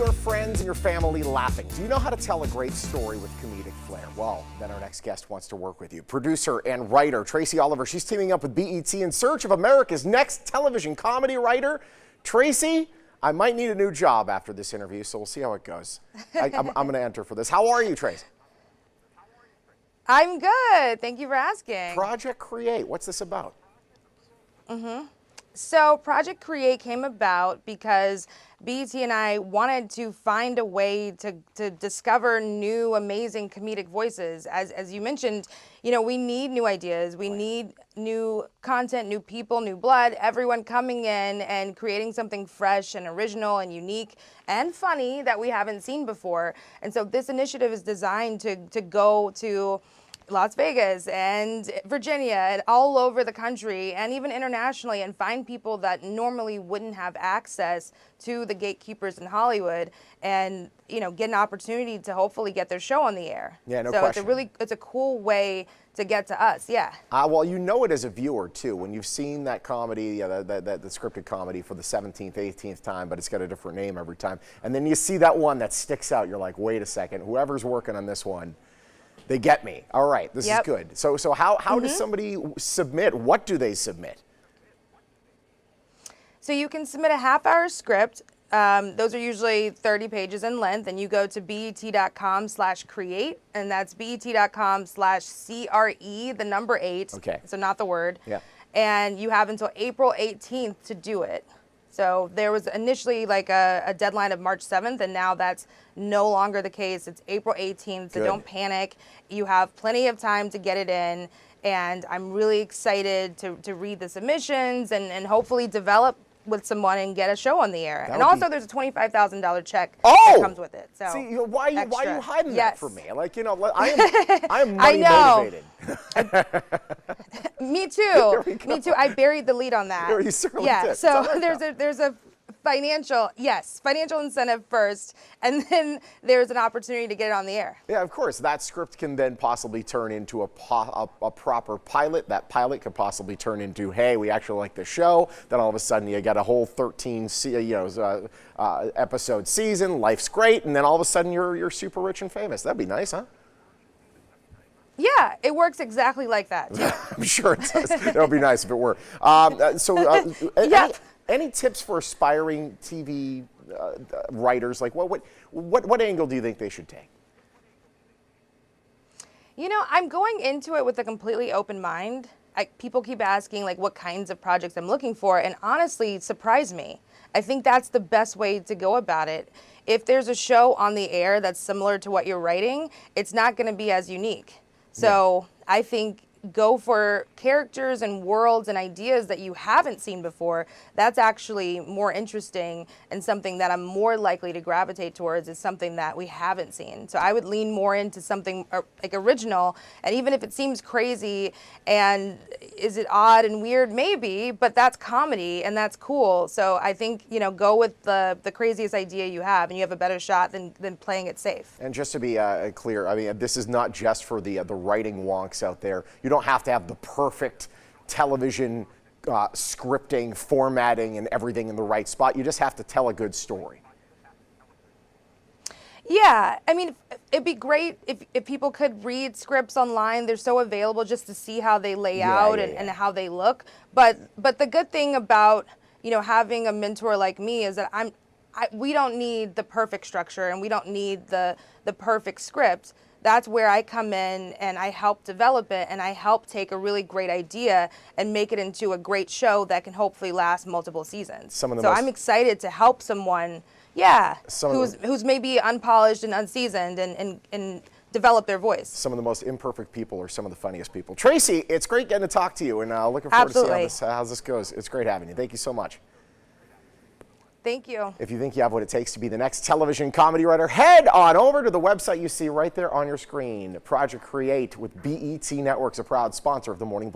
your friends and your family laughing. Do you know how to tell a great story with comedic flair? Well, then our next guest wants to work with you. Producer and writer Tracy Oliver. She's teaming up with BET in search of America's next television comedy writer. Tracy, I might need a new job after this interview, so we'll see how it goes. I'm going to enter for this. How are you, Tracy? I'm good. Thank you for asking. Project CRE8. What's this about? So Project CRE8 came about because BET and I wanted to find a way to discover new, amazing comedic voices. As you mentioned, you know, we need new ideas. We need new content, new people, new blood, everyone coming in and creating something fresh and original and unique and funny that we haven't seen before. And so this initiative is designed to go to Las Vegas and Virginia and all over the country and even internationally and find people that normally wouldn't have access to the gatekeepers in Hollywood and, you know, get an opportunity to hopefully get their show on the air. Yeah, no so question. it's a cool way to get to us, yeah. Well, you know it as a viewer, too, when you've seen that comedy, the scripted comedy for the 17th, 18th time, but it's got a different name every time. And then you see that one that sticks out. You're like, wait a second, whoever's working on this one, they get me. All right, this is good. So how does somebody submit? What do they submit? So you can submit a half-hour script. Those are usually 30 pages in length, and you go to bet.com/create, and that's bet.com/CRE, the number 8. Okay. So not the word. Yeah. And you have until April 18th to do it. So there was initially like a deadline of March 7th, and now that's no longer the case. It's April 18th, so don't panic. You have plenty of time to get it in, and I'm really excited to read the submissions and hopefully develop with someone and get a show on the air. And also there's a $25,000 check that comes with it. So see, why are you hiding that from me? Like, you know, I am money motivated. Me too. Me too. I buried the lead on that. You certainly did. So there's a financial incentive first, and then there's an opportunity to get it on the air. Yeah, of course. That script can then possibly turn into a proper pilot. That pilot could possibly turn into, hey, we actually like the show. Then all of a sudden you get a whole 13 episode season. Life's great, and then all of a sudden you're super rich and famous. That'd be nice, huh? Yeah, it works exactly like that, too. I'm sure it does. That would be nice if it were. Any tips for aspiring TV writers? Like, what angle do you think they should take? You know, I'm going into it with a completely open mind. People keep asking, like, what kinds of projects I'm looking for, and honestly, surprise me. I think that's the best way to go about it. If there's a show on the air that's similar to what you're writing, it's not going to be as unique. So I think go for characters and worlds and ideas that you haven't seen before. That's actually more interesting, and something that I'm more likely to gravitate towards is something that we haven't seen. So I would lean more into something like original, and even if it seems crazy and is it odd and weird, maybe, but that's comedy and that's cool. So I think, you know, go with the craziest idea you have, and you have a better shot than playing it safe. And just to be clear, I mean, this is not just for the writing wonks out there. You don't have to have the perfect television scripting, formatting, and everything in the right spot. You just have to tell a good story. Yeah, I mean, it'd be great if people could read scripts online. They're so available just to see how they lay out and how they look. But the good thing about, you know, having a mentor like me is that we don't need the perfect structure, and we don't need the perfect script. That's where I come in and I help develop it, and I help take a really great idea and make it into a great show that can hopefully last multiple seasons. So I'm excited to help someone, who's maybe unpolished and unseasoned and develop their voice. Some of the most imperfect people are some of the funniest people. Tracy, it's great getting to talk to you, and looking forward to see how this goes. It's great having you. Thank you so much. Thank you. If you think you have what it takes to be the next television comedy writer, head on over to the website you see right there on your screen. Project CRE8 with BET Networks, a proud sponsor of the Morning Blend.